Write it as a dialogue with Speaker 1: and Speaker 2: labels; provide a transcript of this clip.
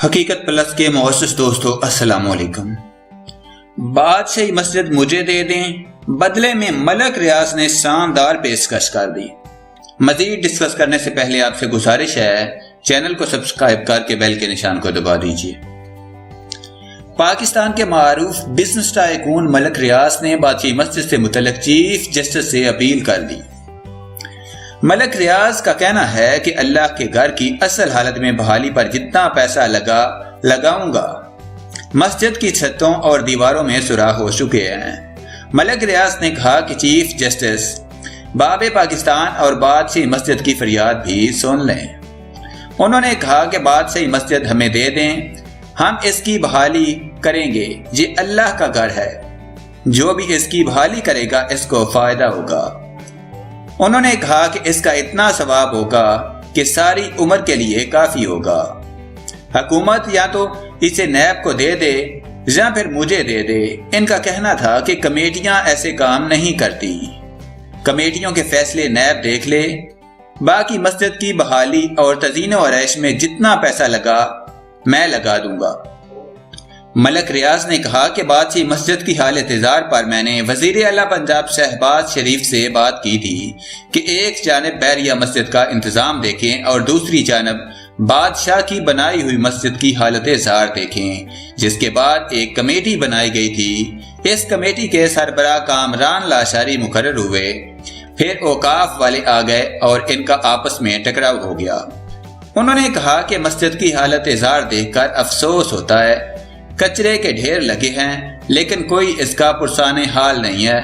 Speaker 1: حقیقت پلس کے معزز دوستو السلام علیکم۔ بادشاہی مسجد مجھے دے دیں، بدلے میں ملک ریاض نے شاندار پیشکش کر دی۔ مزید ڈسکس کرنے سے پہلے آپ سے گزارش ہے چینل کو سبسکرائب کر کے بیل کے نشان کو دبا دیجیے۔ پاکستان کے معروف بزنس ٹائکون ملک ریاض نے بادشاہی مسجد سے متعلق چیف جسٹس سے اپیل کر دی۔ ملک ریاض کا کہنا ہے کہ اللہ کے گھر کی اصل حالت میں بحالی پر جتنا پیسہ لگاؤں گا، مسجد کی چھتوں اور دیواروں میں سوراخ ہو چکے ہیں۔ ملک ریاض نے کہا کہ چیف جسٹس باب پاکستان اور بادشاہی مسجد کی فریاد بھی سن لیں۔ انہوں نے کہا کہ بادشاہی مسجد ہمیں دے دیں، ہم اس کی بحالی کریں گے، یہ اللہ کا گھر ہے، جو بھی اس کی بحالی کرے گا اس کو فائدہ ہوگا۔ انہوں نے کہا کہ اس کا اتنا ثواب ہوگا کہ ساری عمر کے لیے کافی ہوگا۔ حکومت یا تو اسے نیب کو دے دے یا پھر مجھے دے دے۔ ان کا کہنا تھا کہ کمیٹیاں ایسے کام نہیں کرتی، کمیٹیوں کے فیصلے نیب دیکھ لے، باقی مسجد کی بحالی اور تزئین و آرائش میں جتنا پیسہ لگا میں لگا دوں گا۔ ملک ریاض نے کہا کہ بادشاہی مسجد کی حالت زار پر میں نے وزیر اعلیٰ پنجاب شہباز شریف سے بات کی تھی کہ ایک جانب بیریہ مسجد کا انتظام دیکھیں اور دوسری جانب بادشاہ کی بنائی ہوئی مسجد کی حالت زار دیکھیں، جس کے بعد ایک کمیٹی بنائی گئی تھی۔ اس کمیٹی کے سربراہ کامران لاشاری مقرر ہوئے، پھر اوقاف والے آ گئے اور ان کا آپس میں ٹکراؤ ہو گیا۔ انہوں نے کہا کہ مسجد کی حالت زار دیکھ کر افسوس ہوتا ہے، کچرے کے ڈھیر لگے ہیں لیکن کوئی اس کا پرسان حال نہیں ہے۔